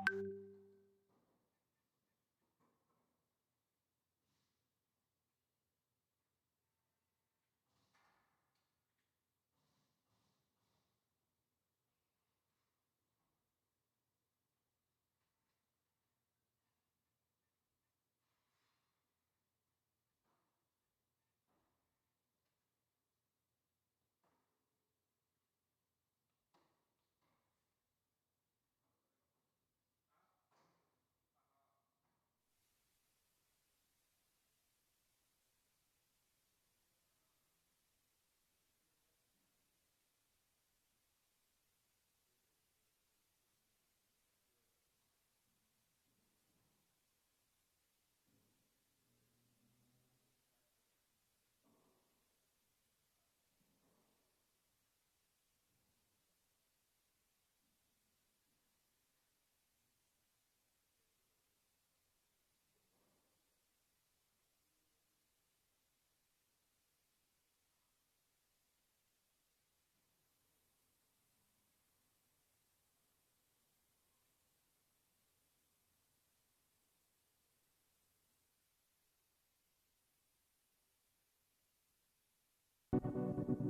Buenas tardes. Aló, aló.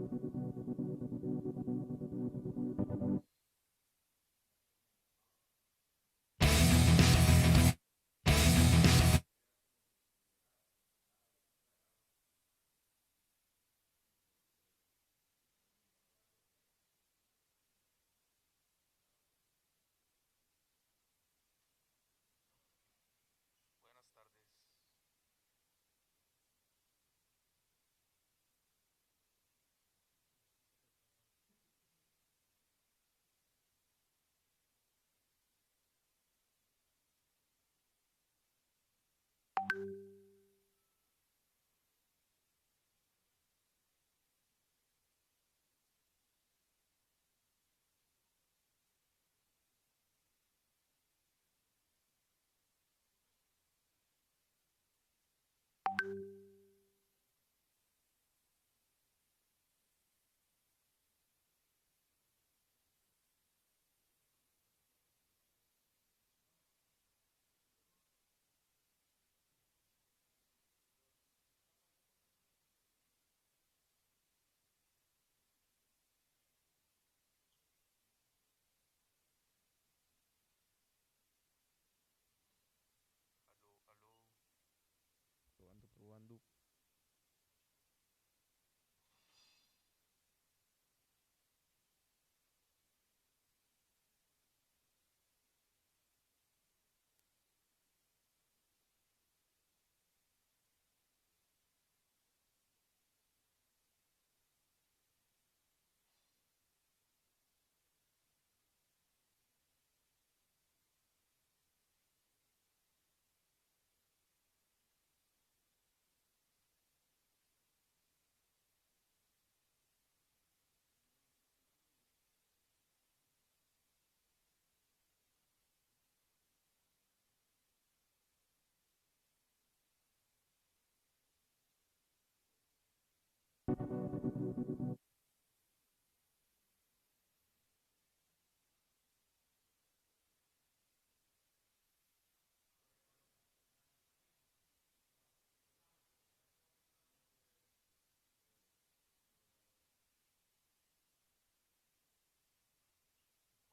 Probando, probando.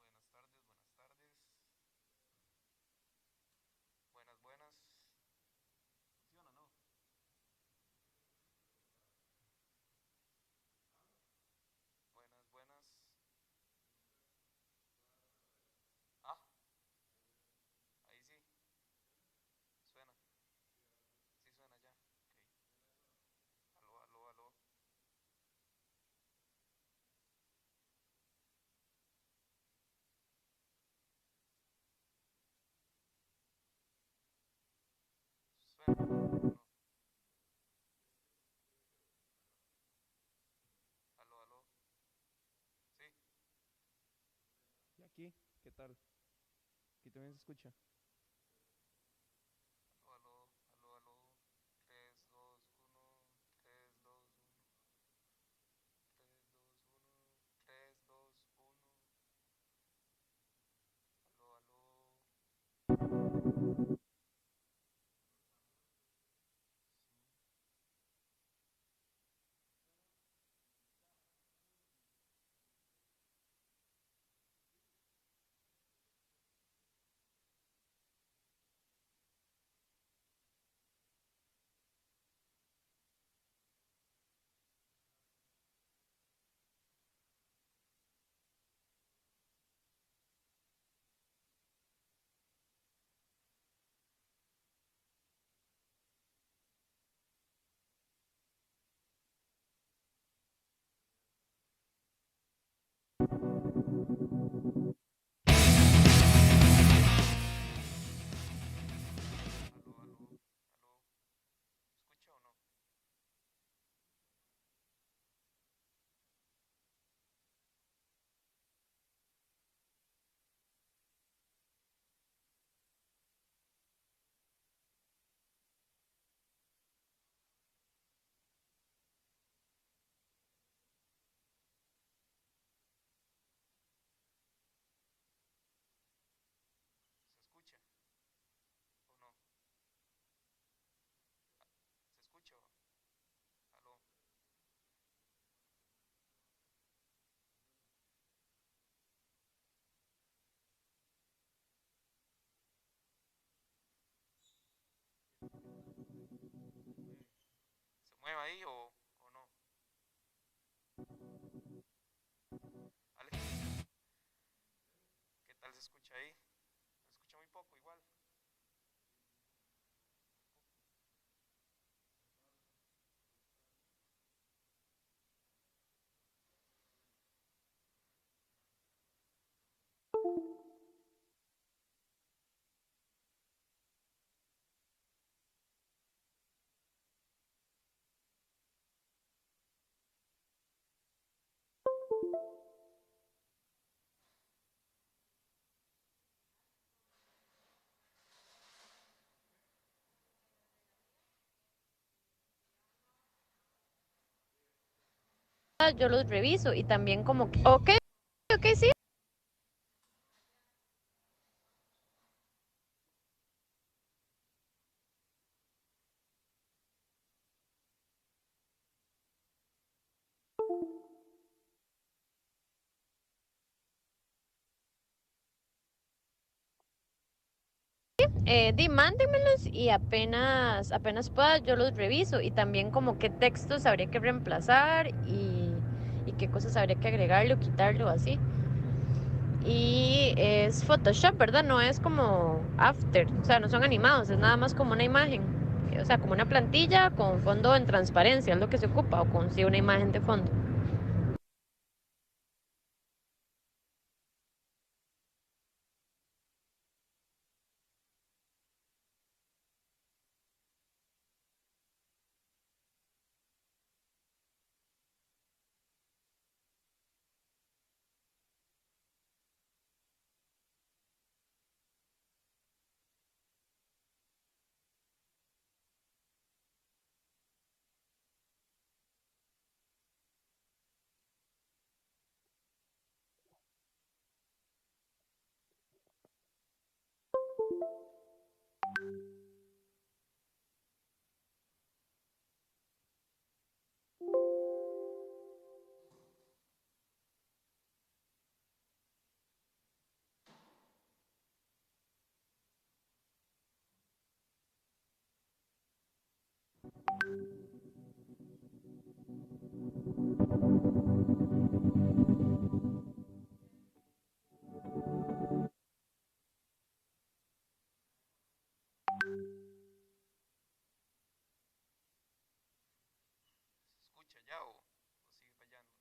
Buenas tardes, buenas tardes. Buenas, buenas. Funciona, ¿no? Buenas, buenas. Ah, ahí sí. Suena. Sí suena ya. Ok. Aló, aló, aló. Suena. ¿O no? Aló, aló. Sí. ¿Y aquí? ¿Qué tal? Aquí también se escucha. Aló, aló, aló, aló. 3, 2, 1. 3, 2, 1. 3, 2, 1. 3, 2, 1. Aló, aló. mueva ahí o no. Alex, ¿qué tal se escucha ahí? Se escucha muy poco igual. Yo los reviso y también como que, ok, ok, sí. Mándenmelos y apenas pueda yo los reviso y también como qué textos habría que reemplazar y qué cosas habría que agregarle o quitarle o así. Y es Photoshop, ¿verdad? No es como After, o sea, no son animados, es nada más como una imagen, o sea, como una plantilla con fondo en transparencia, es lo que se ocupa, o con sí una imagen de fondo. ¿Se escucha ya o sigue fallando?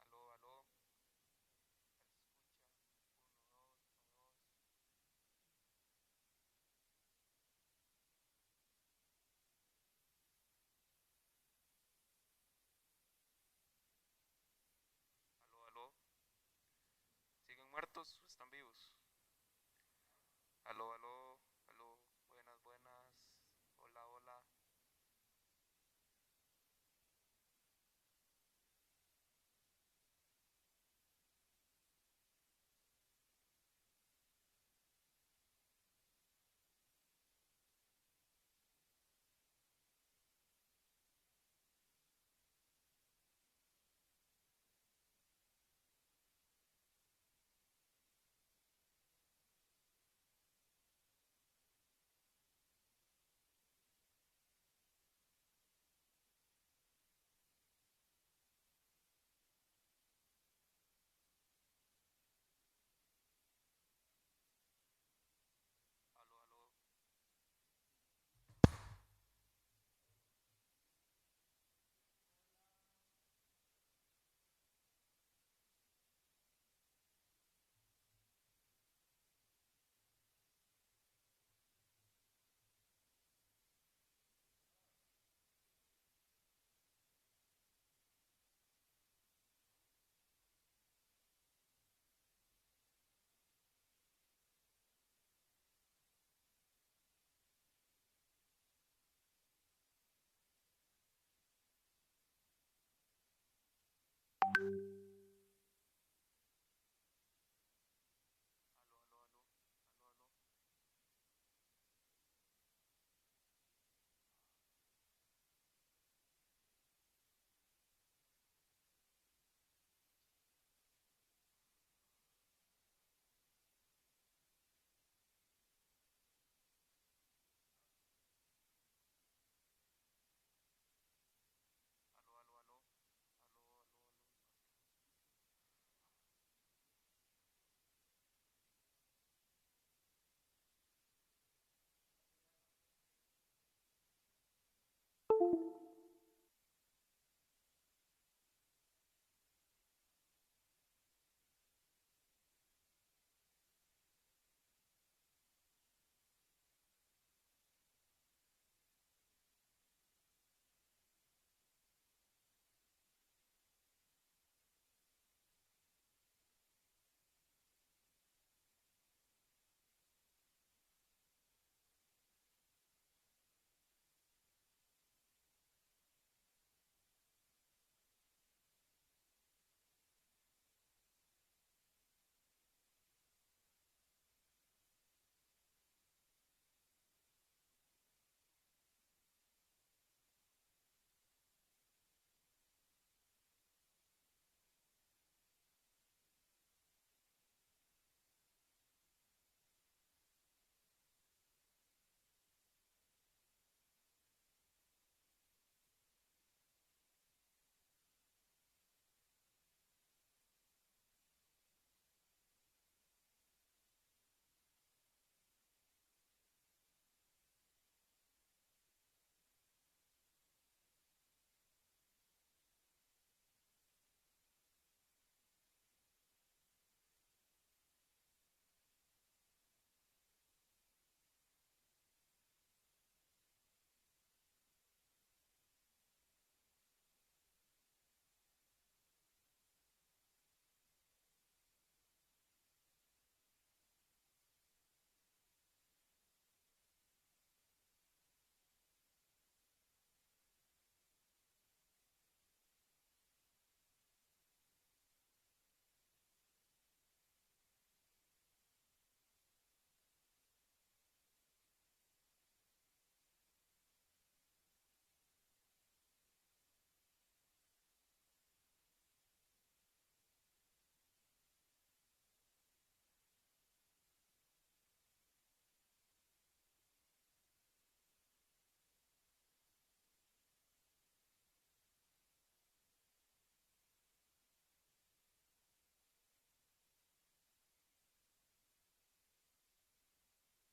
Aló, aló. ¿Qué tal se escucha? Uno, dos, uno, dos. Aló, aló. ¿Siguen muertos o están vivos? Aló, aló, aló. Buenas, buenas. Hola, hola.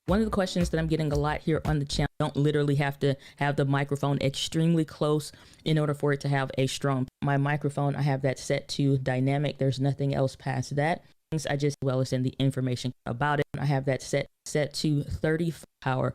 One of the questions that I'm getting a lot here on the channel, don't literally have to have the microphone extremely close in order for it to have a strong. My microphone, I have that set to dynamic. There's nothing else past that. I just, well as in the information about it, I have that set to 30 power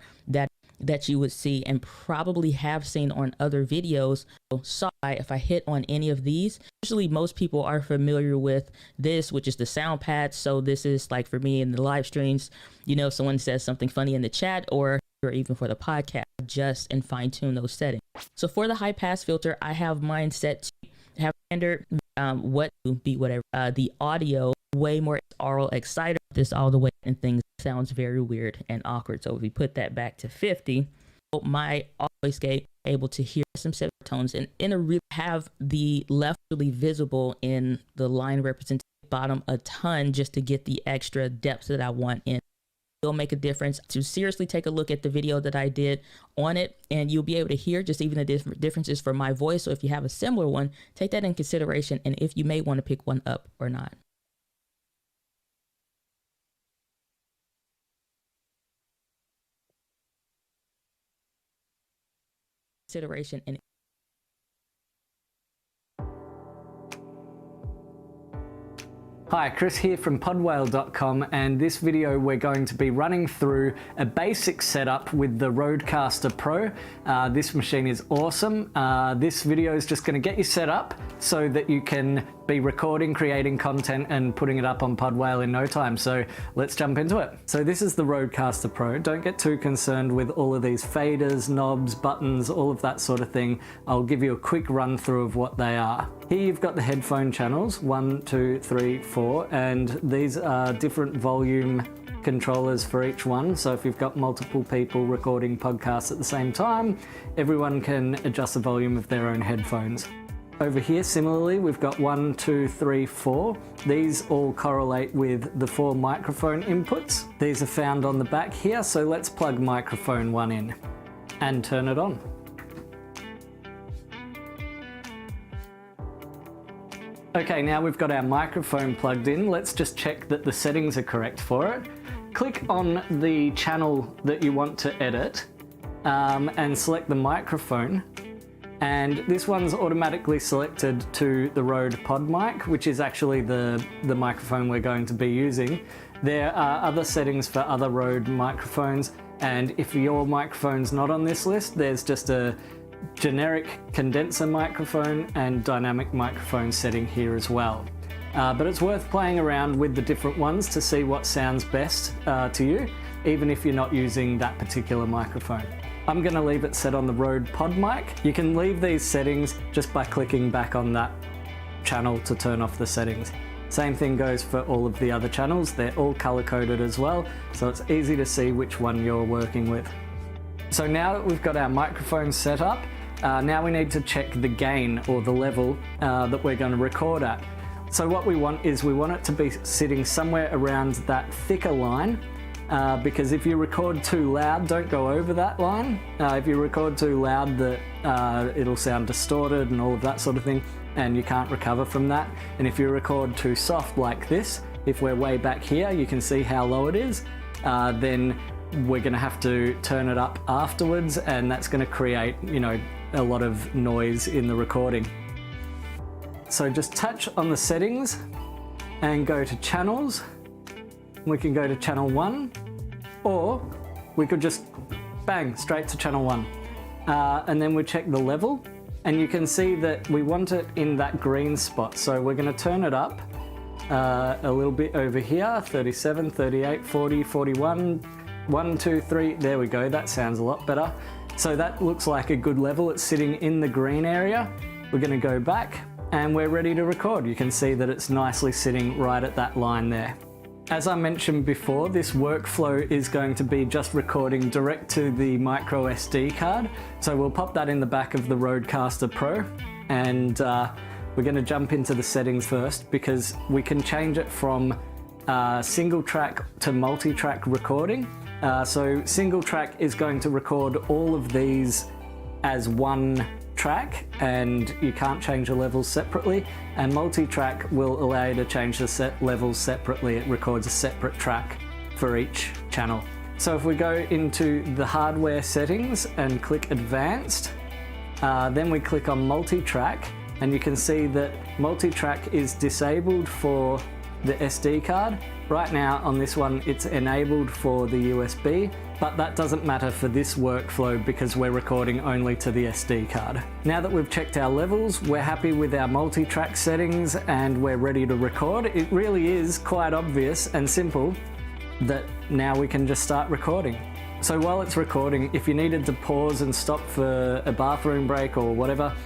that you would see and probably have seen on other videos. So if I hit on any of these, usually most people are familiar with this, which is the sound pad. So this is like for me in the live streams, you know, someone says something funny in the chat or even for the podcast, adjust and fine tune those settings. So for the high pass filter, I have mine set to have standard, what to be whatever, the audio way more aural exciter this all the way and things sounds very weird and awkward. So if we put that back to 50, my voice gate able to hear some semitones and really have the left really visible in the line representation bottom a ton just to get the extra depth that I want in. It'll make a difference. To seriously take a look at the video that I did on it and you'll be able to hear just even the differences for my voice. So if you have a similar one, take that in consideration and if you may want to pick one up or not. Consideration and Hi, Chris here from podwhale.com, and this video we're going to be running through a basic setup with the Rodecaster Pro. This machine is awesome. This video is just going to get you set up so that you can be recording, creating content and putting it up on Podwhale in no time. So let's jump into it. So this is the Rodecaster Pro. Don't get too concerned with all of these faders, knobs, buttons, all of that sort of thing. I'll give you a quick run through of what they are. Here you've got the headphone channels, 1, 2, 3, 4, and these are different volume controllers for each one. So if you've got multiple people recording podcasts at the same time, everyone can adjust the volume of their own headphones. Over here, similarly, we've got 1, 2, 3, 4. These all correlate with the 4 microphone inputs. These are found on the back here, so let's plug microphone 1 in and turn it on. Okay, now we've got our microphone plugged in. Let's just check that the settings are correct for it. Click on the channel that you want to edit and select the microphone. And this one's automatically selected to the Rode Pod mic, which is actually the microphone we're going to be using. There are other settings for other Rode microphones, and if your microphone's not on this list, there's just a generic condenser microphone and dynamic microphone setting here as well. But it's worth playing around with the different ones to see what sounds best to you, even if you're not using that particular microphone. I'm going to leave it set on the Rode Pod mic. You can leave these settings just by clicking back on that channel to turn off the settings. Same thing goes for all of the other channels. They're all color coded as well, so it's easy to see which one you're working with. So now that we've got our microphone set up, now we need to check the gain or the level that we're going to record at. So what we want is we want it to be sitting somewhere around that thicker line, because if you record too loud, don't go over that line. If you record too loud, it'll sound distorted and all of that sort of thing, and you can't recover from that. And if you record too soft like this, if we're way back here, you can see how low it is, then we're going to have to turn it up afterwards, and that's going to create, a lot of noise in the recording. So just touch on the settings and go to channels. We can go to channel 1, or we could just bang straight to channel 1. And then we check the level, and you can see that we want it in that green spot. So we're going to turn it up a little bit over here, 37, 38, 40, 41, 1, 2, 3, there we go, that sounds a lot better. So that looks like a good level, it's sitting in the green area. We're going to go back and we're ready to record. You can see that it's nicely sitting right at that line there. As I mentioned before, this workflow is going to be just recording direct to the micro SD card. So we'll pop that in the back of the Rodecaster Pro, and we're going to jump into the settings first because we can change it from single track to multi-track recording. So single track is going to record all of these as one track, and you can't change the levels separately, and multi-track will allow you to change the levels separately. It records a separate track for each channel. So if we go into the hardware settings and click advanced, then we click on multi-track, and you can see that multi-track is disabled for the SD card. Right now on this one it's enabled for the USB, but that doesn't matter for this workflow because we're recording only to the SD card. Now that we've checked our levels, we're happy with our multi-track settings and we're ready to record. It really is quite obvious and simple that now we can just start recording. So while it's recording, if you needed to pause and stop for a bathroom break or whatever,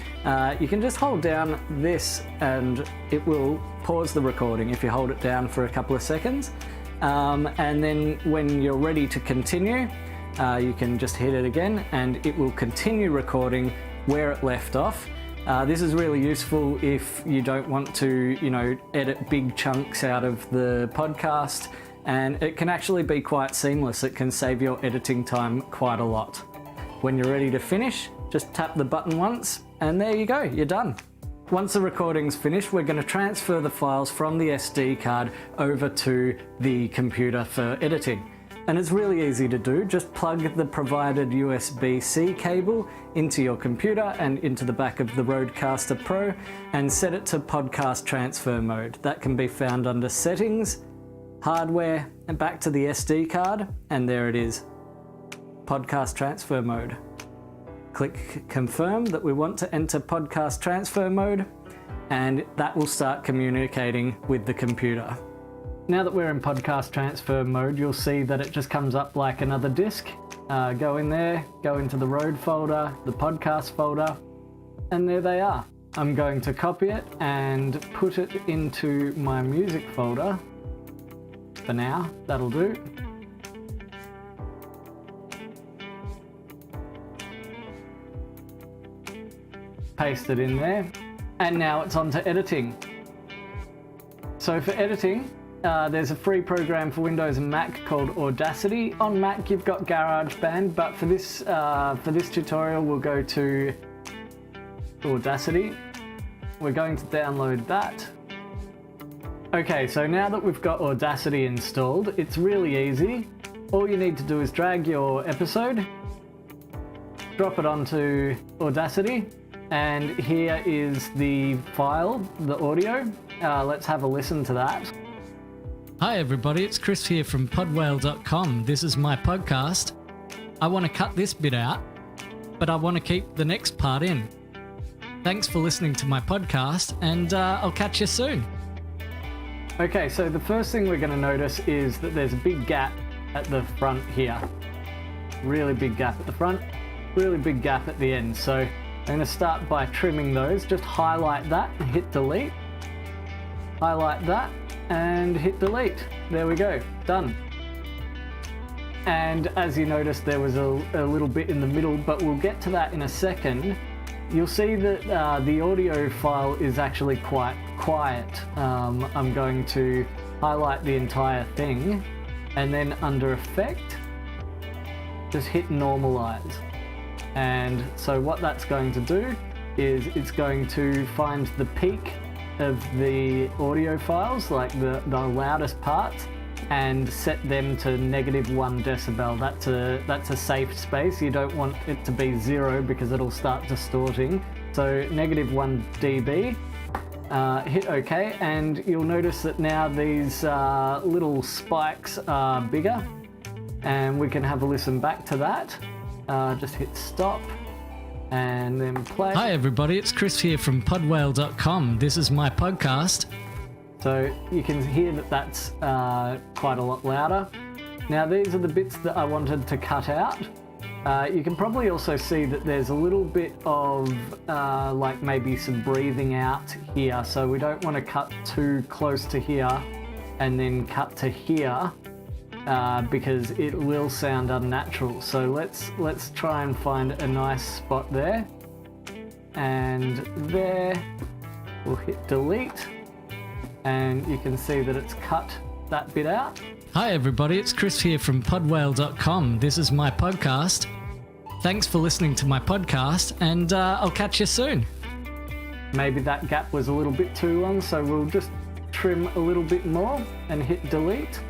you can just hold down this and it will pause the recording if you hold it down for a couple of seconds. And then when you're ready to continue, you can just hit it again and it will continue recording where it left off. This is really useful if you don't want to, edit big chunks out of the podcast, and it can actually be quite seamless. It can save your editing time quite a lot. When you're ready to finish, just tap the button once and there you go, you're done. Once the recording's finished, we're going to transfer the files from the SD card over to the computer for editing. And it's really easy to do. Just plug the provided USB-C cable into your computer and into the back of the Rodecaster Pro and set it to podcast transfer mode. That can be found under settings, hardware, and back to the SD card, and there it is, podcast transfer mode. Click confirm that we want to enter podcast transfer mode, and that will start communicating with the computer. Now that we're in podcast transfer mode, you'll see that it just comes up like another disk. Go in there, go into the Rode folder, the podcast folder, and there they are. I'm going to copy it and put it into my music folder. For now, that'll do. Paste it in there, and now it's on to editing. So for editing, there's a free program for Windows and Mac called Audacity. On Mac you've got GarageBand, but for this tutorial we'll go to Audacity. We're going to download that. Okay, so now that we've got Audacity installed, it's really easy. All you need to do is drag your episode, drop it onto Audacity, And here is the file, the audio. Let's have a listen to that. Hi everybody, it's Chris here from podwhale.com. This is my podcast. I want to cut this bit out, but I want to keep the next part in. Thanks for listening to my podcast, and I'll catch you soon. Okay, so the first thing we're going to notice is that there's a big gap at the front here. Really big gap at the front, really big gap at the end. So I'm going to start by trimming those. Just highlight that and hit delete. Highlight that and hit delete. There we go, done. And as you noticed, there was a little bit in the middle, but we'll get to that in a second. You'll see that the audio file is actually quite quiet. I'm going to highlight the entire thing, and then under Effect, just hit Normalize. And so what that's going to do is it's going to find the peak of the audio files, like the loudest parts, and set them to -1 decibel. That's a safe space. You don't want it to be 0 because it'll start distorting. So -1 dB. Hit OK, and you'll notice that now these little spikes are bigger, and we can have a listen back to that. Just hit stop and then play. Hi everybody, it's Chris here from podwhale.com. This is my podcast. So you can hear that that's quite a lot louder. Now these are the bits that I wanted to cut out. You can probably also see that there's a little bit of like maybe some breathing out here. So we don't want to cut too close to here and then cut to here because it will sound unnatural. So let's try and find a nice spot there. And there, we'll hit delete. And you can see that it's cut that bit out. Hi everybody, it's Chris here from podwhale.com. This is my podcast. Thanks for listening to my podcast, and I'll catch you soon. Maybe that gap was a little bit too long, so we'll just trim a little bit more and hit delete.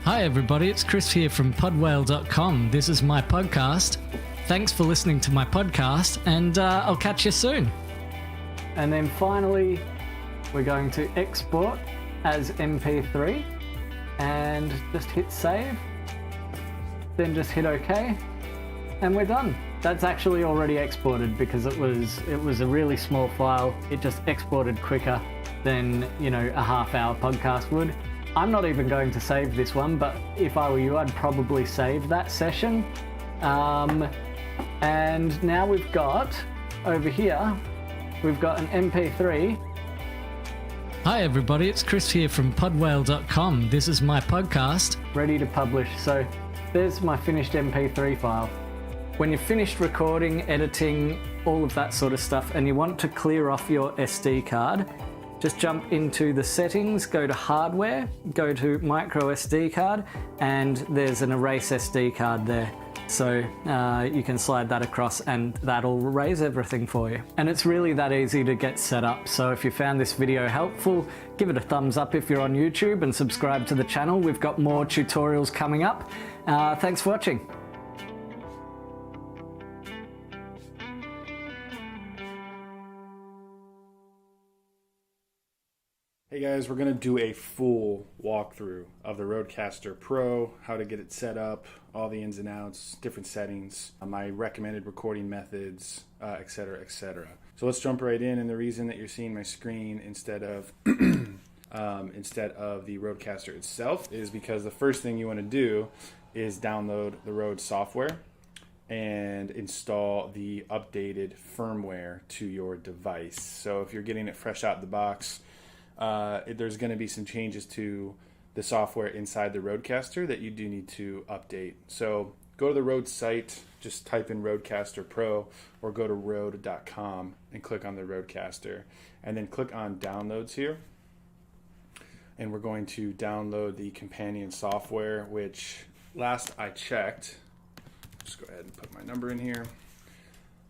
Hi everybody, it's Chris here from podwhale.com. This is my podcast. Thanks for listening to my podcast, and I'll catch you soon. And then finally, we're going to export as MP3 and just hit save. Then just hit OK, and we're done. That's actually already exported because it was a really small file. It just exported quicker than, you know, a half-hour podcast would. I'm not even going to save this one, but if I were you, I'd probably save that session. And now we've got over here. We've got an MP3. Hi everybody, it's Chris here from podwhale.com. This is my podcast. Ready to publish. So there's my finished MP3 file. When you're finished recording, editing, all of that sort of stuff, and you want to clear off your SD card, just jump into the settings, go to hardware, go to micro SD card, and there's an erase SD card there. So you can slide that across and that'll erase everything for you. And it's really that easy to get set up. So if you found this video helpful, give it a thumbs up if you're on YouTube and subscribe to the channel. We've got more tutorials coming up. Thanks for watching. Hey guys, we're going to do a full walkthrough of the Rodecaster Pro, how to get it set up, all the ins and outs, different settings, my recommended recording methods, etc., etc. So let's jump right in, and the reason that you're seeing my screen instead of the Rodecaster itself is because the first thing you want to do is download the Rode software and install the updated firmware to your device. So if you're getting it fresh out the box, there's going to be some changes to the software inside the Rodecaster that you do need to update. So go to the Rode site, just type in Rodecaster Pro, or go to Rode.com and click on the Rodecaster, and then click on Downloads here. And we're going to download the companion software, which last I checked, just go ahead and put my number in here.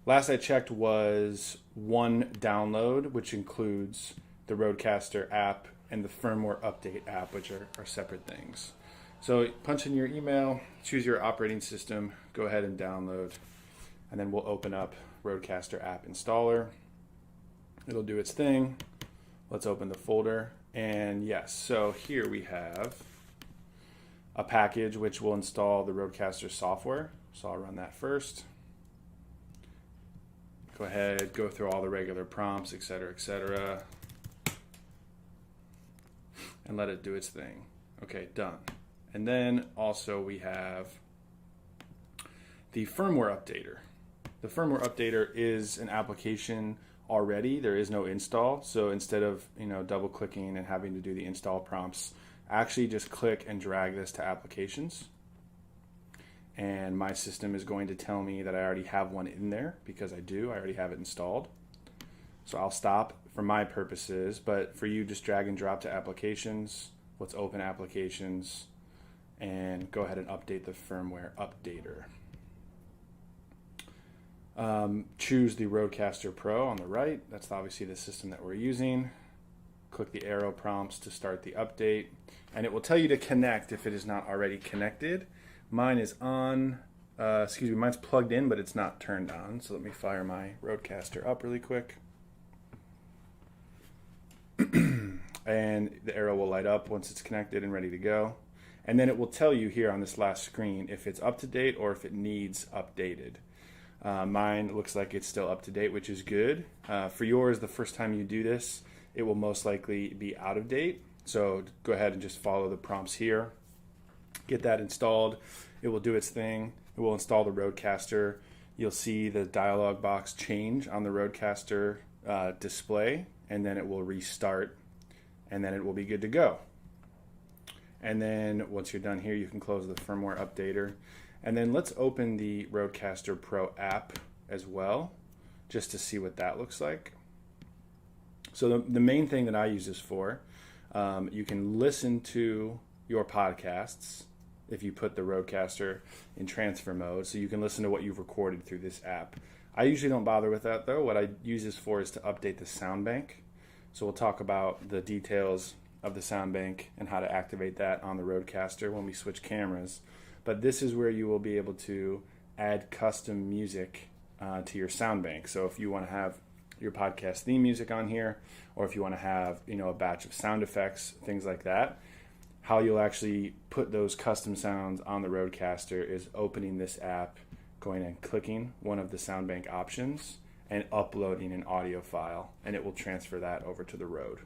Last I checked was one download, which includes the Rodecaster app and the firmware update app, which are separate things. So punch in your email, choose your operating system, go ahead and download, and then we'll open up Rodecaster app installer. It'll do its thing. Let's open the folder. And yes, so here we have a package which will install the Rodecaster software. So I'll run that first. Go ahead, go through all the regular prompts, etc., and let it do its thing. Okay, done. And then also we have the firmware updater. The firmware updater is an application already. There is no install. So instead of double clicking and having to do the install prompts, actually just click and drag this to applications. And my system is going to tell me that I already have one in there because I do. I already have it installed. So I'll stop for my purposes, but for you, just drag and drop to applications. Let's open applications and go ahead and update the firmware updater. Choose the Rodecaster Pro on the right. That's obviously the system that we're using. Click the arrow prompts to start the update, and it will tell you to connect if it is not already connected. Mine is on, mine's plugged in, but it's not turned on. So let me fire my Rodecaster up really quick. And the arrow will light up once it's connected and ready to go. And then it will tell you here on this last screen if it's up to date or if it needs updated. Mine looks like it's still up to date, which is good. For yours, the first time you do this, it will most likely be out of date. So go ahead and just follow the prompts here. Get that installed. It will do its thing. It will install the Rodecaster. You'll see the dialog box change on the Rodecaster display, and then it will restart, and then it will be good to go. And then once you're done here, you can close the firmware updater. And then let's open the Rodecaster Pro app as well, just to see what that looks like. So the main thing that I use this for, you can listen to your podcasts if you put the Rodecaster in transfer mode, so you can listen to what you've recorded through this app. I usually don't bother with that though. What I use this for is to update the sound bank. So we'll talk about the details of the sound bank and how to activate that on the Rodecaster when we switch cameras. But this is where you will be able to add custom music to your sound bank. So if you want to have your podcast theme music on here, or if you want to have a batch of sound effects, things like that, how you'll actually put those custom sounds on the Rodecaster is opening this app, going and clicking one of the sound bank options, and uploading an audio file, and it will transfer that over to the Rode.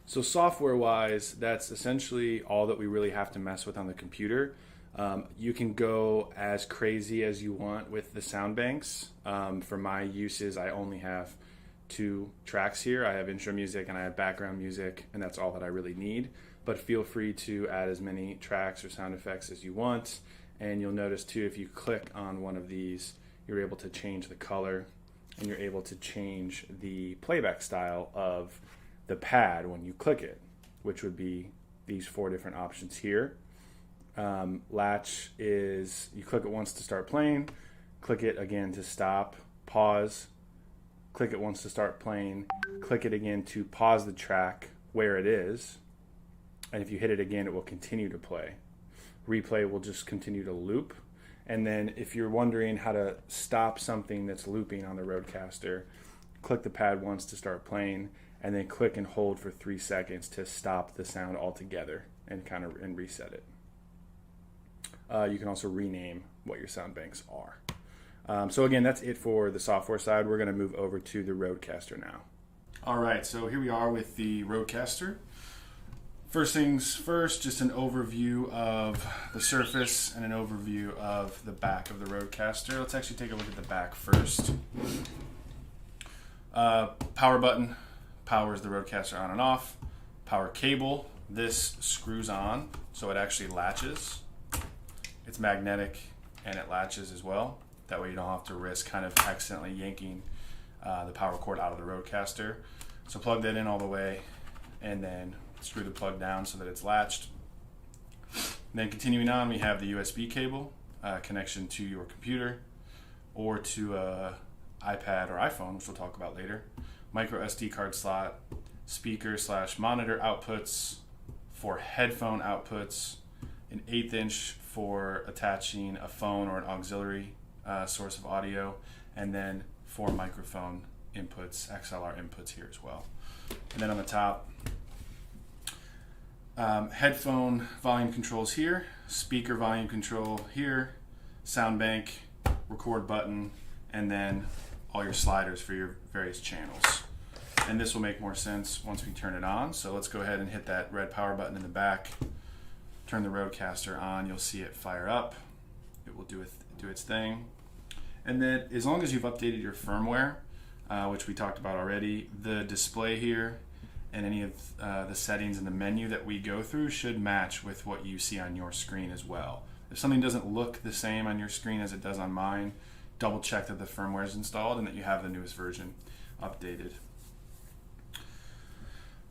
So software-wise, that's essentially all that we really have to mess with on the computer. You can go as crazy as you want with the sound banks. For my uses, I only have 2 tracks here. I have intro music and I have background music, and that's all that I really need. But feel free to add as many tracks or sound effects as you want. And you'll notice too, if you click on one of these, you're able to change the color, and you're able to change the playback style of the pad when you click it, which would be these 4 different options here. Latch is, you click it once to start playing, click it again to stop, pause, click it once to start playing, click it again to pause the track where it is, and if you hit it again, it will continue to play. Replay will just continue to loop. And then if you're wondering how to stop something that's looping on the Rodecaster, click the pad once to start playing, and then click and hold for 3 seconds to stop the sound altogether and reset it. You can also rename what your sound banks are. So again, that's it for the software side. We're going to move over to the Rodecaster now. All right, so here we are with the Rodecaster. First things first, just an overview of the surface and an overview of the back of the Rodecaster. Let's actually take a look at the back first. Power button powers the Rodecaster on and off. Power cable, this screws on, so it actually latches. It's magnetic and it latches as well. That way you don't have to risk kind of accidentally yanking the power cord out of the Rodecaster. So plug that in all the way and then screw the plug down so that it's latched. Then continuing on, we have the USB cable connection to your computer or to a iPad or iPhone, which we'll talk about later. Micro SD card slot, speaker/monitor outputs for headphone outputs, an 1/8 inch for attaching a phone or an auxiliary source of audio, and then 4 microphone inputs, XLR inputs here as well. And then on the top, headphone volume controls here, speaker volume control here, sound bank, record button, and then all your sliders for your various channels. And this will make more sense once we turn it on. So let's go ahead and hit that red power button in the back, turn the Rodecaster on, you'll see it fire up. It will do its thing. And then as long as you've updated your firmware, which we talked about already, the display here and any of the settings in the menu that we go through should match with what you see on your screen as well. If something doesn't look the same on your screen as it does on mine, double check that the firmware is installed and that you have the newest version updated.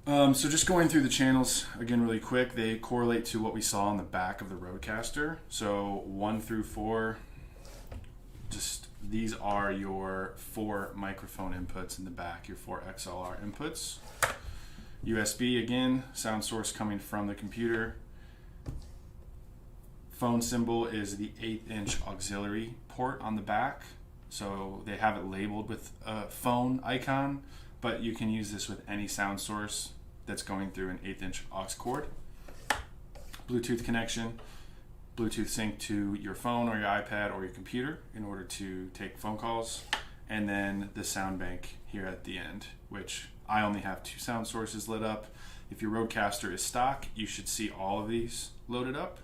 So just going through the channels again really quick, they correlate to what we saw on the back of the Rodecaster. So 1 through 4, just these are your 4 microphone inputs in the back, your 4 XLR inputs. USB again, sound source coming from the computer. Phone symbol is the 8-inch auxiliary port on the back. So they have it labeled with a phone icon, but you can use this with any sound source that's going through an 1/8-inch aux cord. Bluetooth connection, Bluetooth sync to your phone or your iPad or your computer in order to take phone calls. And then the sound bank here at the end, which I only have 2 sound sources lit up. If your Rodecaster is stock, you should see all of these loaded up,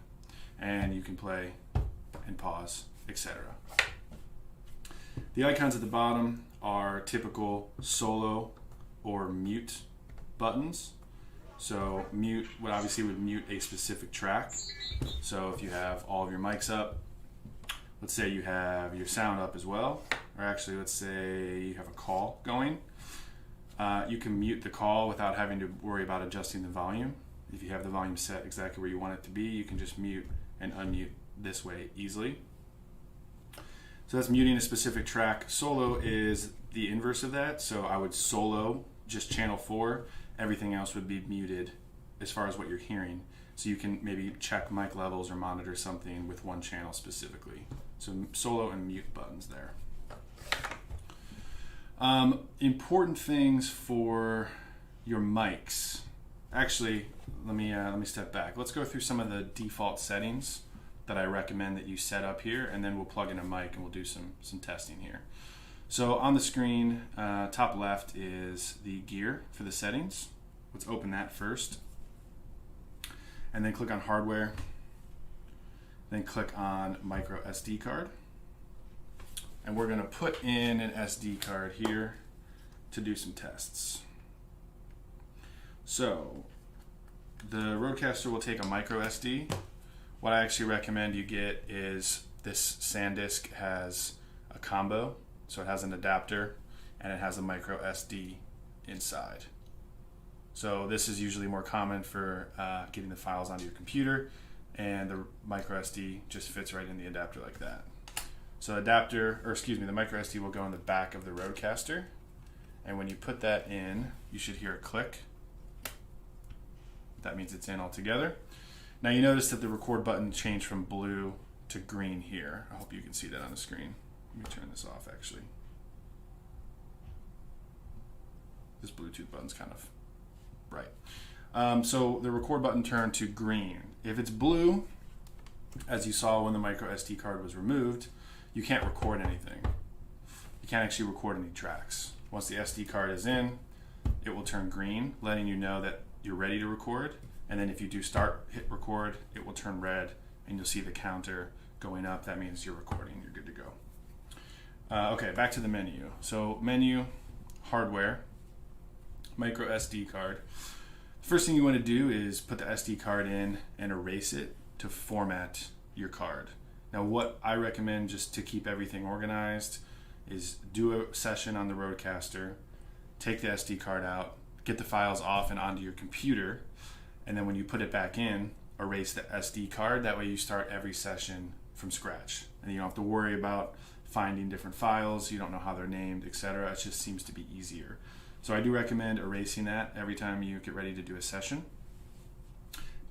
and you can play and pause, etc. The icons at the bottom are typical solo or mute buttons. So mute would mute a specific track. So if you have all of your mics up, let's say you have your sound up as well, or actually let's say you have a call going, you can mute the call without having to worry about adjusting the volume. If you have the volume set exactly where you want it to be, you can just mute and unmute this way easily. So that's muting a specific track. Solo is the inverse of that. So I would solo just channel 4. Everything else would be muted as far as what you're hearing. So you can maybe check mic levels or monitor something with one channel specifically. So solo and mute buttons there. Important things for your mics. Actually, let me step back. Let's go through some of the default settings that I recommend that you set up here, and then we'll plug in a mic and we'll do some testing here. So on the screen, top left is the gear for the settings. Let's open that first. And then click on hardware. Then click on micro SD card. And we're gonna put in an SD card here to do some tests. So the Rodecaster will take a micro SD. What I actually recommend you get is this SanDisk has a combo. So it has an adapter and it has a micro SD inside. So this is usually more common for getting the files onto your computer, and the micro SD just fits right in the adapter like that. So the micro SD will go in the back of the Rodecaster, and when you put that in, you should hear a click. That means it's in altogether. Now you notice that the record button changed from blue to green here. I hope you can see that on the screen. Let me turn this off actually. This Bluetooth button's kind of bright. So the record button turned to green. If it's blue, as you saw when the micro SD card was removed, you can't record anything. You can't actually record any tracks. Once the SD card is in, it will turn green, letting you know that you're ready to record. And then if you do hit record, it will turn red and you'll see the counter going up. That means you're recording, you're good to go. Okay, back to the menu. So menu, hardware, micro SD card. First thing you want to do is put the SD card in and erase it to format your card. Now what I recommend just to keep everything organized is do a session on the Rodecaster, take the SD card out, get the files off and onto your computer, and then when you put it back in, erase the SD card. That way you start every session from scratch. And you don't have to worry about finding different files, you don't know how they're named, etc. It just seems to be easier. So I do recommend erasing that every time you get ready to do a session.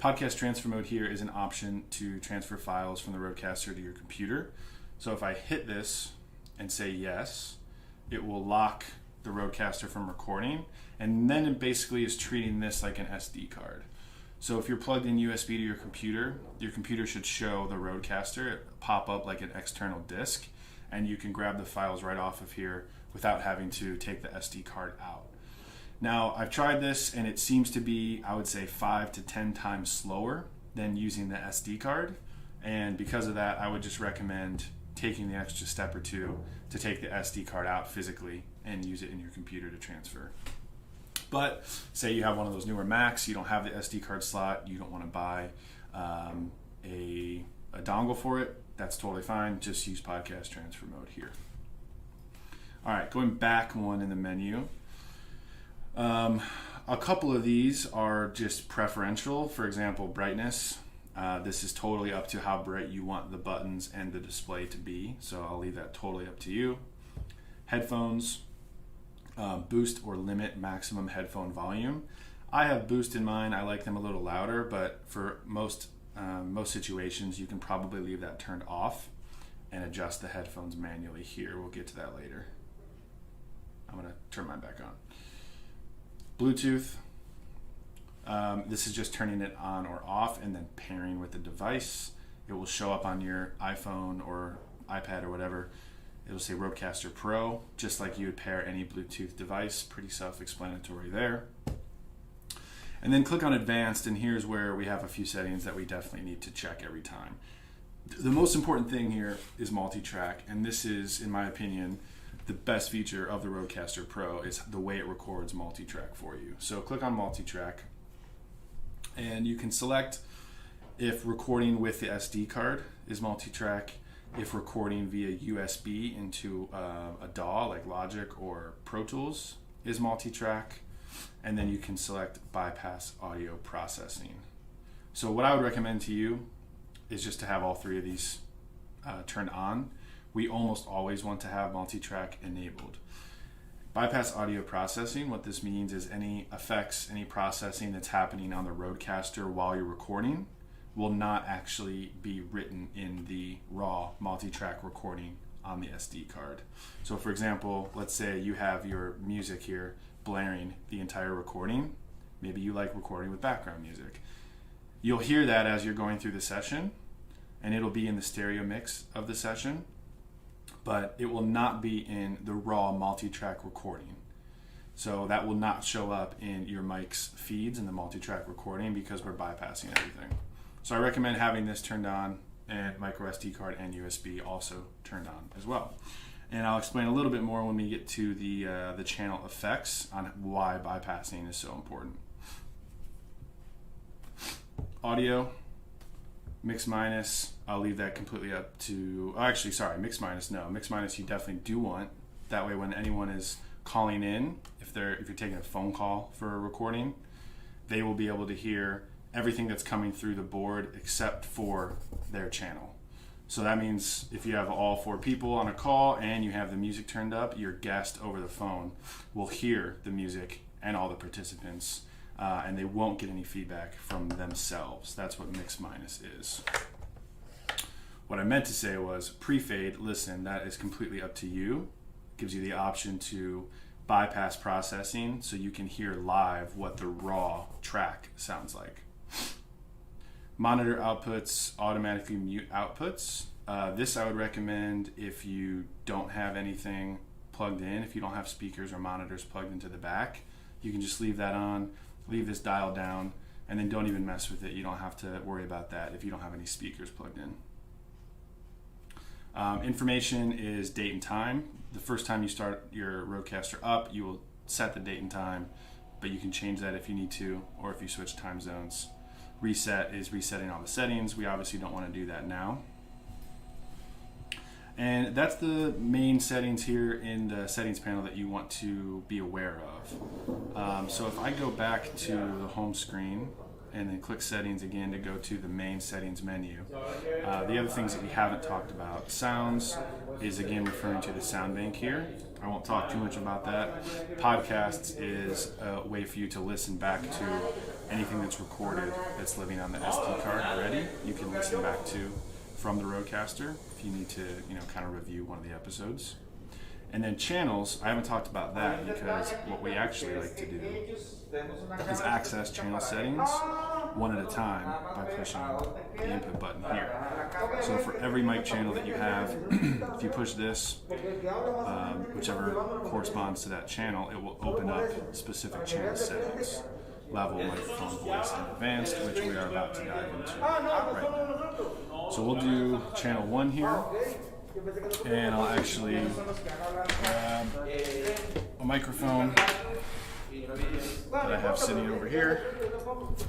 Podcast transfer mode here is an option to transfer files from the Rodecaster to your computer. So if I hit this and say yes, it will lock the Rodecaster from recording, and then it basically is treating this like an SD card. So if you're plugged in USB to your computer should show the Rodecaster pop up like an external disk, and you can grab the files right off of here without having to take the SD card out. Now, I've tried this and it seems to be, I would say, 5 to 10 times slower than using the SD card. And because of that, I would just recommend taking the extra step or two to take the SD card out physically and use it in your computer to transfer. But say you have one of those newer Macs, you don't have the SD card slot, you don't want to buy a dongle for it, that's totally fine. Just use podcast transfer mode here. All right, going back one in the menu. A couple of these are just preferential. For example, brightness. This is totally up to how bright you want the buttons and the display to be. So I'll leave that totally up to you. Headphones, boost or limit maximum headphone volume. I have boost in mine. I like them a little louder, but for most situations, you can probably leave that turned off and adjust the headphones manually here. We'll get to that later. I'm gonna turn mine back on. Bluetooth. This is just turning it on or off and then pairing with the device. It will show up on your iPhone or iPad or whatever. It will say Rodecaster Pro, just like you would pair any Bluetooth device. Pretty self-explanatory there. And then click on Advanced, and here's where we have a few settings that we definitely need to check every time. The most important thing here is multi-track, and this is, in my opinion, the best feature of the Rodecaster Pro is the way it records multi-track for you. So click on multi-track, and you can select if recording with the SD card is multi-track, if recording via USB into a DAW like Logic or Pro Tools is multi-track, and then you can select bypass audio processing. So what I would recommend to you is just to have all three of these turned on. We almost always want to have multi-track enabled. Bypass audio processing, what this means is any effects, any processing that's happening on the Rodecaster while you're recording will not actually be written in the raw multi-track recording on the SD card. So for example, let's say you have your music here blaring the entire recording. Maybe you like recording with background music. You'll hear that as you're going through the session, and it'll be in the stereo mix of the session, but it will not be in the raw multi-track recording. So that will not show up in your mic's feeds in the multi-track recording because we're bypassing everything. So I recommend having this turned on, and micro SD card and USB also turned on as well. And I'll explain a little bit more when we get to the channel effects on why bypassing is so important. Audio, mix minus, I'll leave that completely up to, mix minus, no. Mix minus you definitely do want. That way when anyone is calling in, if you're taking a phone call for a recording, they will be able to hear everything that's coming through the board except for their channel. So that means if you have all 4 people on a call and you have the music turned up, your guest over the phone will hear the music and all the participants, and they won't get any feedback from themselves. That's what mix minus is. What I meant to say was pre-fade, listen, that is completely up to you. It gives you the option to bypass processing so you can hear live what the raw track sounds like. Monitor outputs, automatically mute outputs. This I would recommend if you don't have anything plugged in, if you don't have speakers or monitors plugged into the back. You can just leave that on, leave this dial down, and then don't even mess with it. You don't have to worry about that if you don't have any speakers plugged in. Information is date and time. The first time you start your Rodecaster up, you will set the date and time, but you can change that if you need to, or if you switch time zones. Reset is resetting all the settings. We obviously don't want to do that now. And that's the main settings here in the settings panel that you want to be aware of. So if I go back to the home screen and then click settings again to go to the main settings menu, the other things that we haven't talked about, sounds is again referring to the sound bank here. I won't talk too much about that. Podcasts is a way for you to listen back to anything that's recorded that's living on the SD card already. You can listen back to from the Rodecaster if you need to, kind of review one of the episodes. And then channels, I haven't talked about that because what we actually like to do is access channel settings one at a time by pushing the input button here. So for every mic channel that you have, if you push this, whichever corresponds to that channel, it will open up specific channel settings. Level, microphone, voice, and advanced, which we are about to dive into right now. So we'll do channel 1 here. And I'll actually grab a microphone that I have sitting over here.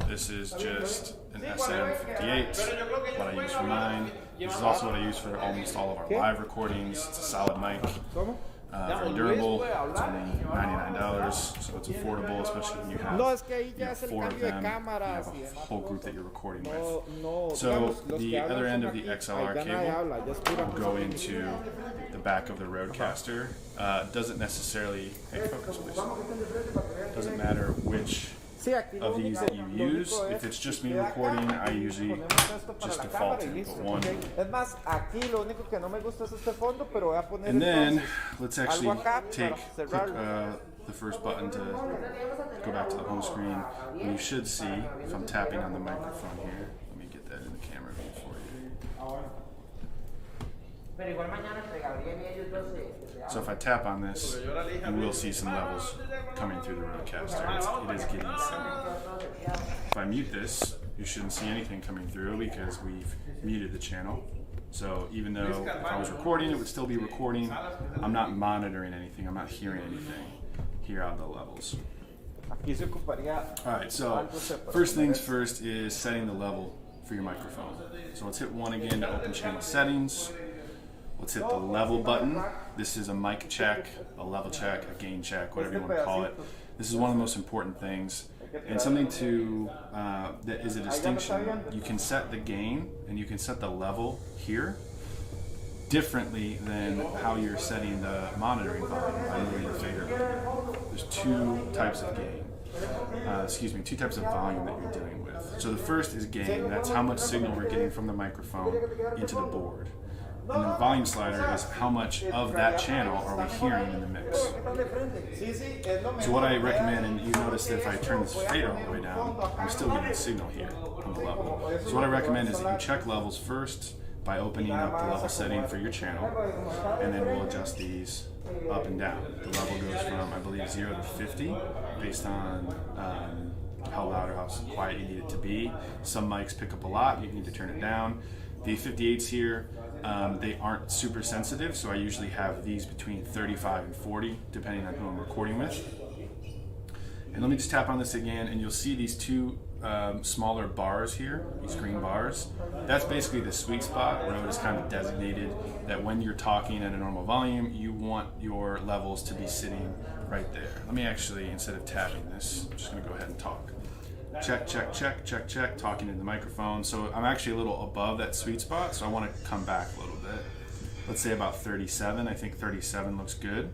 This is just an SM58, what I use for mine. This is also what I use for almost all of our live recordings. It's a solid mic. Very durable. It's only $99, so it's affordable, especially when you have 4 of them. You have a whole group that you're recording with. So the other end of the XLR cable will go into the back of the Rodecaster. Doesn't necessarily, hey, focus please. Doesn't matter which of these that you use. If it's just me recording, I usually just default to input 1. And then let's actually click the first button to go back to the home screen. And you should see, if I'm tapping on the microphone here, let me get that in the camera view for you. So if I tap on this, you will see some levels coming through the Rodecaster. It is getting some. If I mute this, you shouldn't see anything coming through because we've muted the channel. So even though if I was recording, it would still be recording. I'm not monitoring anything. I'm not hearing anything here on the levels. Alright, so first things first is setting the level for your microphone. So let's hit 1 again to open channel settings. Let's hit the level button. This is a mic check, a level check, a gain check, whatever you want to call it. This is one of the most important things. And something to that is a distinction. You can set the gain and you can set the level here differently than how you're setting the monitoring volume by moving the fader. There's 2 types of gain. 2 types of volume that you're dealing with. So the first is gain. That's how much signal we're getting from the microphone into the board. And the volume slider is how much of that channel are we hearing in the mix. So what I recommend, and you notice that if I turn this fader all the way down, I'm still getting signal here on the level. So what I recommend is that you check levels first by opening up the level setting for your channel, and then we'll adjust these up and down. The level goes from, I believe, 0 to 50 based on how loud or how quiet you need it to be. Some mics pick up a lot, you need to turn it down. The 58s here, they aren't super sensitive, so I usually have these between 35 and 40, depending on who I'm recording with. And let me just tap on this again, and you'll see these 2 smaller bars here, these green bars. That's basically the sweet spot. Rode is kind of designated that when you're talking at a normal volume, you want your levels to be sitting right there. Let me actually, instead of tapping this, I'm just going to go ahead and talk. Check, check, check, check, check, talking into the microphone. So I'm actually a little above that sweet spot, so I want to come back a little bit. Let's say about 37. I think 37 looks good.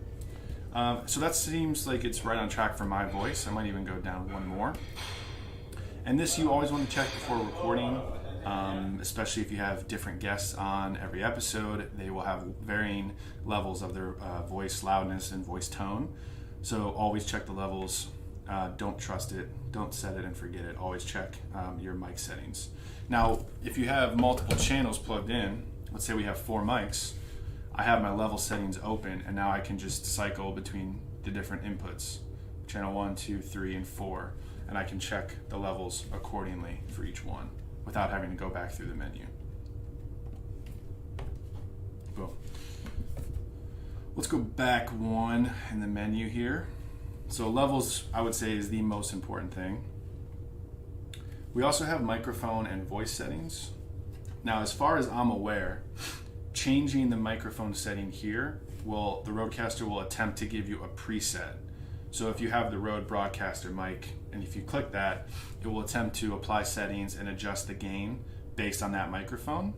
So that seems like it's right on track for my voice. I might even go down 1 more. And this you always want to check before recording, especially if you have different guests on every episode. They will have varying levels of their voice loudness and voice tone. So always check the levels. Don't trust it, don't set it and forget it. Always check your mic settings. Now, if you have multiple channels plugged in, let's say we have 4 mics, I have my level settings open, and now I can just cycle between the different inputs, channel 1, 2, 3, and 4, and I can check the levels accordingly for each one without having to go back through the menu. Boom. Let's go back 1 in the menu here. So levels, I would say, is the most important thing. We also have microphone and voice settings. Now, as far as I'm aware, changing the microphone setting here, the Rodecaster will attempt to give you a preset. So if you have the Rode Broadcaster mic, and if you click that, it will attempt to apply settings and adjust the gain based on that microphone.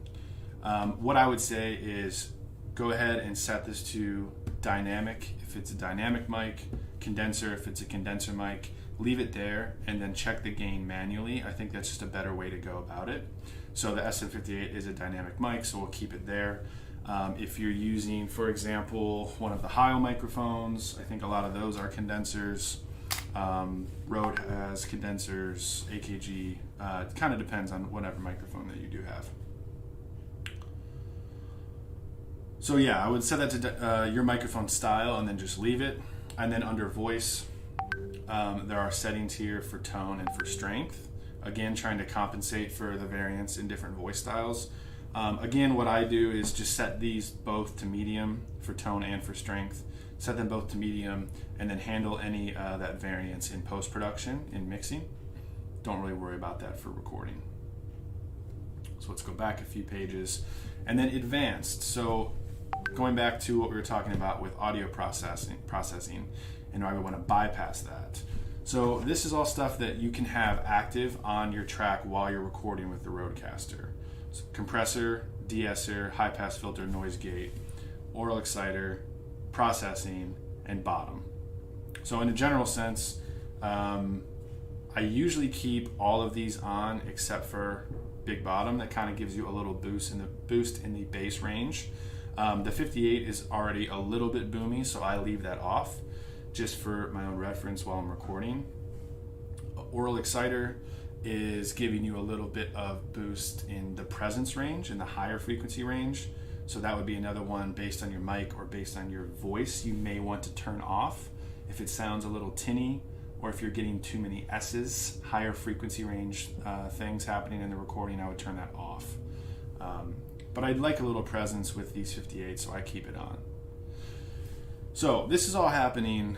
What I would say is go ahead and set this to dynamic if it's a dynamic mic, condenser if it's a condenser mic, leave it there and then check the gain manually. I think that's just a better way to go about it. So the SM58 is a dynamic mic, so we'll keep it there. If you're using, for example, one of the Heil microphones, I think a lot of those are condensers. Rode has condensers, AKG. It kind of depends on whatever microphone that you do have. So yeah, I would set that to your microphone style and then just leave it. And then under voice, there are settings here for tone and for strength. Again, trying to compensate for the variance in different voice styles. Again, what I do is just set these both to medium for tone and for strength. Set them both to medium and then handle any that variance in post-production, in mixing. Don't really worry about that for recording. So let's go back a few pages. And then advanced. So going back to what we were talking about with audio processing and why we want to bypass that. So this is all stuff that you can have active on your track while you're recording with the Rodecaster. So compressor, de-esser, high pass filter, noise gate, aural exciter, processing, and bottom. So in a general sense, I usually keep all of these on except for big bottom. That kind of gives you a little boost in the bass range. The 58 is already a little bit boomy, so I leave that off just for my own reference while I'm recording. Aural exciter is giving you a little bit of boost in the presence range, in the higher frequency range. So that would be another one based on your mic or based on your voice you may want to turn off. If it sounds a little tinny or if you're getting too many S's, higher frequency range things happening in the recording, I would turn that off. But I'd like a little presence with these 58, so I keep it on. So this is all happening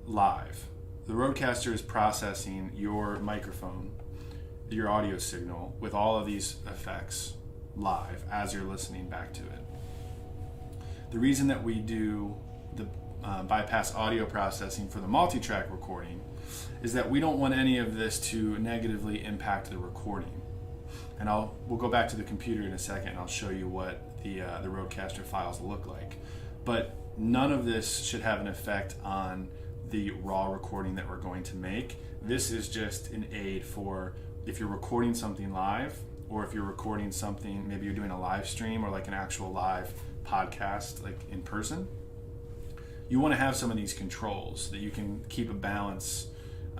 live. The Rodecaster is processing your microphone, your audio signal, with all of these effects live as you're listening back to it. The reason that we do the bypass audio processing for the multi-track recording is that we don't want any of this to negatively impact the recording. And we'll go back to the computer in a second and I'll show you what the Rodecaster files look like. But none of this should have an effect on the raw recording that we're going to make. This is just an aid for if you're recording something live, or if you're recording something, maybe you're doing a live stream or like an actual live podcast, like in person. You want to have some of these controls that you can keep a balance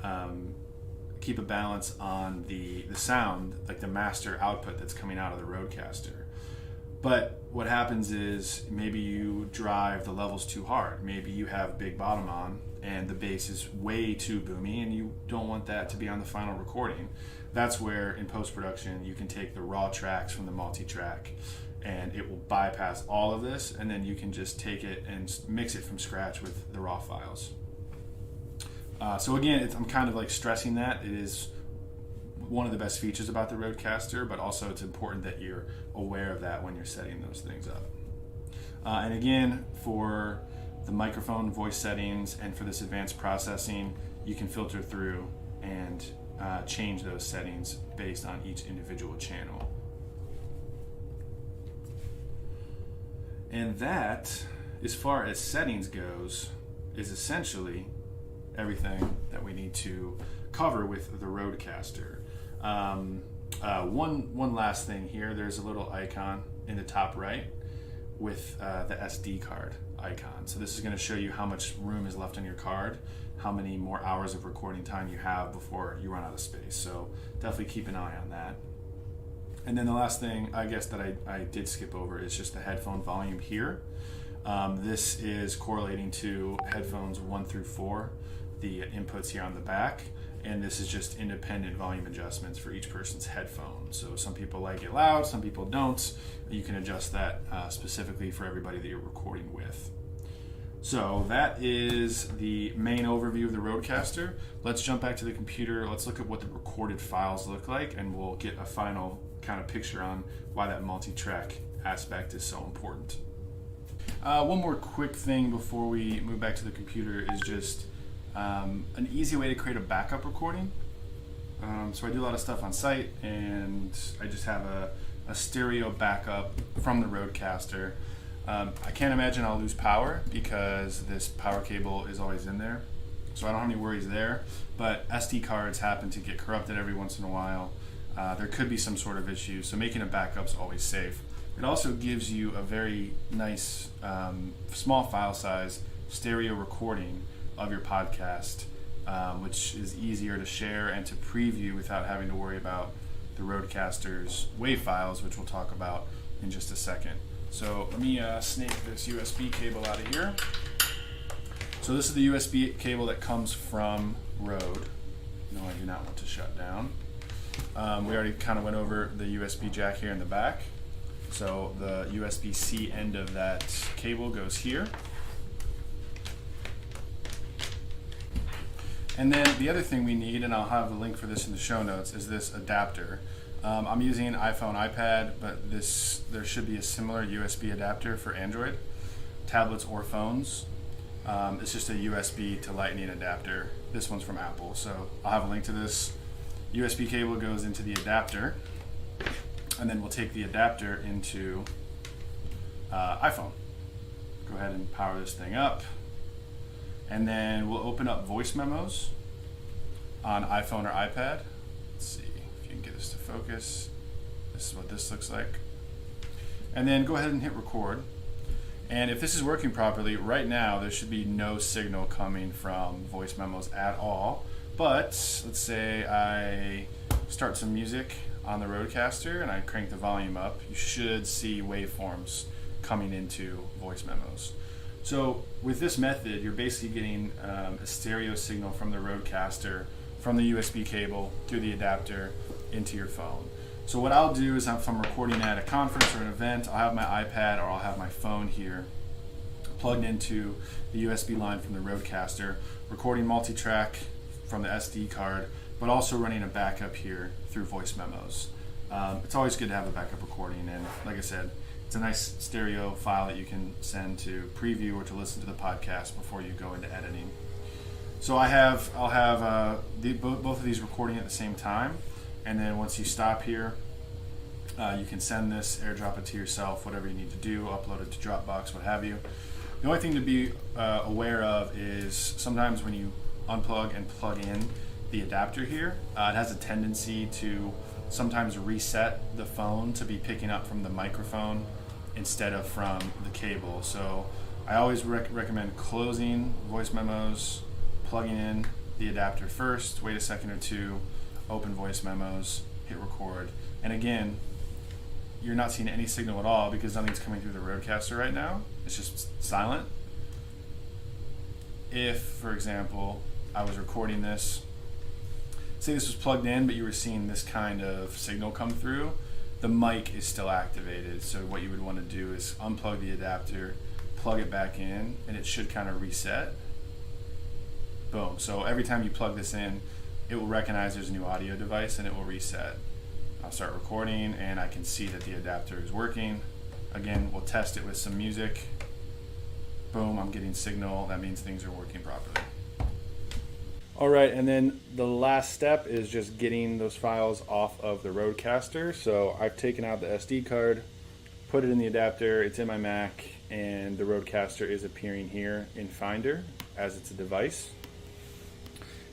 on the sound, like the master output that's coming out of the Rodecaster. But what happens is maybe you drive the levels too hard. Maybe you have big bottom on and the bass is way too boomy and you don't want that to be on the final recording. That's where in post-production you can take the raw tracks from the multi-track and it will bypass all of this, and then you can just take it and mix it from scratch with the raw files. So again, I'm kind of like stressing that it is one of the best features about the Rodecaster, but also it's important that you're aware of that when you're setting those things up. And again, for the microphone voice settings and for this advanced processing, you can filter through and change those settings based on each individual channel. And that, as far as settings goes, is essentially everything that we need to cover with the Rodecaster. One last thing here, there's a little icon in the top right with the SD card icon. So this is going to show you how much room is left on your card, how many more hours of recording time you have before you run out of space. So definitely keep an eye on that. And then the last thing, I guess, that I did skip over is just the headphone volume here. This is correlating to headphones 1 through 4, the inputs here on the back. And this is just independent volume adjustments for each person's headphone. So some people like it loud, some people don't. You can adjust that specifically for everybody that you're recording with. So that is the main overview of the Rodecaster. Let's jump back to the computer. Let's look at what the recorded files look like, and we'll get a final kind of picture on why that multi-track aspect is so important. One more quick thing before we move back to the computer is just an easy way to create a backup recording. So I do a lot of stuff on site, and I just have a stereo backup from the Rodecaster. I can't imagine I'll lose power because this power cable is always in there. so I don't have any worries there. But SD cards happen to get corrupted every once in a while. There could be some sort of issue, so making a backup is always safe. It also gives you a very nice small file size stereo recording of your podcast, which is easier to share and to preview without having to worry about the Rodecaster's WAV files, which we'll talk about in just a second. So let me snake this USB cable out of here. So this is the USB cable that comes from Rode. No, I do not want to shut down. We already kind of went over the USB jack here in the back. So the USB-C end of that cable goes here. And then the other thing we need, and I'll have the link for this in the show notes, is this adapter. I'm using an iPhone, iPad, but there should be a similar USB adapter for Android, tablets or phones. It's just a USB to Lightning adapter. This one's from Apple, so I'll have a link to this. USB cable goes into the adapter, and then we'll take the adapter into iPhone. Go ahead and power this thing up, and then we'll open up voice memos on iPhone or iPad. Let's see if you can get this to focus. This is what this looks like. And then go ahead and hit record. And if this is working properly, right now there should be no signal coming from voice memos at all. But let's say I start some music on the Rodecaster and I crank the volume up, you should see waveforms coming into voice memos. So with this method, you're basically getting a stereo signal from the Rodecaster from the USB cable through the adapter into your phone. So what I'll do is if I'm recording at a conference or an event, I'll have my iPad or I'll have my phone here plugged into the USB line from the Rodecaster, recording multi-track from the SD card, but also running a backup here through voice memos. It's always good to have a backup recording, and like I said, it's a nice stereo file that you can send to preview or to listen to the podcast before you go into editing. So I'll have both of these recording at the same time, and then once you stop here, you can send this, airdrop it to yourself, whatever you need to do, upload it to Dropbox, what have you. The only thing to be aware of is sometimes when you unplug and plug in the adapter here, it has a tendency to sometimes reset the phone to be picking up from the microphone instead of from the cable. So I always recommend closing voice memos, plugging in the adapter first, wait a second or two, open voice memos, hit record. And again, you're not seeing any signal at all because nothing's coming through the Rodecaster right now. It's just silent. If, for example, I was recording this, say this was plugged in, but you were seeing this kind of signal come through, the mic is still activated. So what you would want to do is unplug the adapter, plug it back in, and it should kind of reset. Boom. So every time you plug this in, it will recognize there's a new audio device and it will reset. I'll start recording and I can see that the adapter is working. Again, we'll test it with some music. Boom, I'm getting signal. That means things are working properly. All right, and then the last step is just getting those files off of the Rodecaster. So I've taken out the SD card, put it in the adapter, it's in my Mac, and the Rodecaster is appearing here in Finder as it's a device.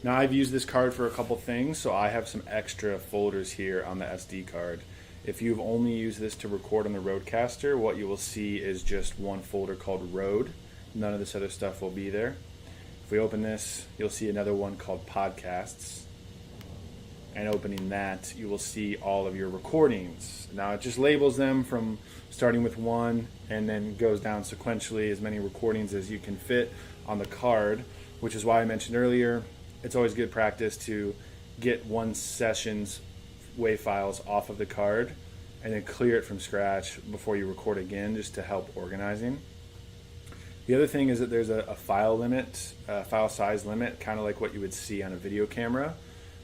Now I've used this card for a couple things, so I have some extra folders here on the SD card. If you've only used this to record on the Rodecaster, what you will see is just one folder called Rode. None of this other stuff will be there. If we open this, you'll see another one called Podcasts. And opening that, you will see all of your recordings. Now it just labels them from starting with one and then goes down sequentially as many recordings as you can fit on the card, which is why I mentioned earlier, it's always good practice to get one session's WAV files off of the card and then clear it from scratch before you record again, just to help organizing. The other thing is that there's a file limit, file size limit, kind of like what you would see on a video camera.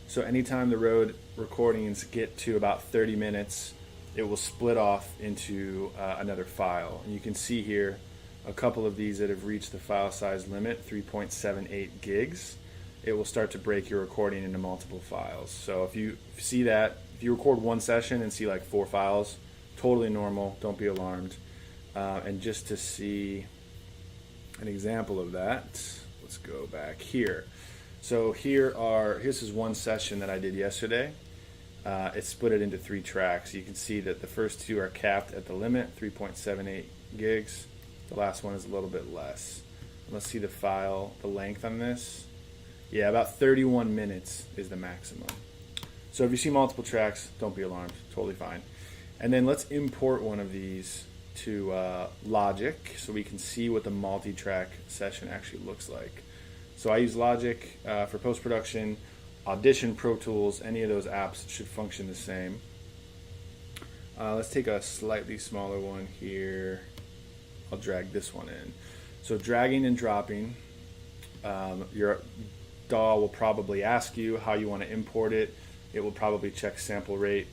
So anytime the Rode recordings get to about 30 minutes, it will split off into another file. And you can see here a couple of these that have reached the file size limit, 3.78 gigs. It will start to break your recording into multiple files. So if you see that, if you record one session and see like 4 files, totally normal, don't be alarmed. And just to see an example of that, let's go back here. So this is one session that I did yesterday. It split it into 3 tracks. You can see that the first 2 are capped at the limit, 3.78 gigs. The last one is a little bit less. Let's see the file, the length on this. Yeah, about 31 minutes is the maximum. So if you see multiple tracks, don't be alarmed, totally fine. And then let's import one of these to Logic so we can see what the multi-track session actually looks like. So I use Logic for post-production. Audition, Pro Tools, any of those apps should function the same. Let's take a slightly smaller one here. I'll drag this one in. So dragging and dropping, your DAW will probably ask you how you want to import it. It will probably check sample rate.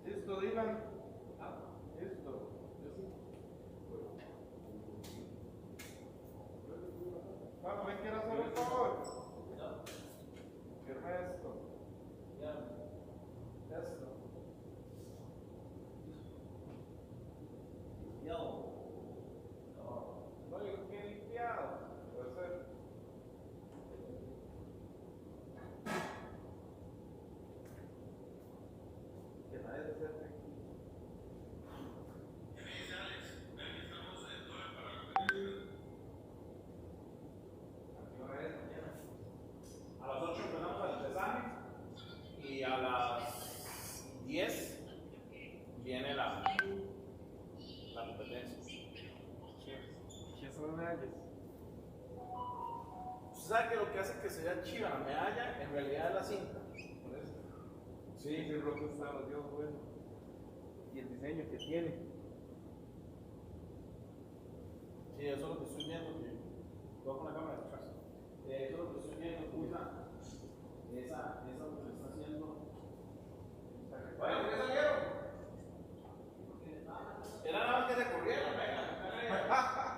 Listo, Dylan. Listo. Vamos, ¿me quieres hacer un favor? Firme esto. Esto. No, yo creo que limpiado. Puede ser. Que nadie se acerque. A las 8 empezamos el examen y a las 10 viene la competencia. ¿Qué son medallas? ¿Usted sabe que lo que hace que se vea chiva la medalla en realidad es la cinta? ¿Por eso? Sí, el rojo está, Dios bueno. Y el diseño que tiene. Sí, eso es lo que estoy viendo. Voy con la cámara de atrás. Eso es lo que estoy viendo. Esa lo que le está haciendo. Bueno, ¿qué salieron? Era nada más que se corrieron, venga.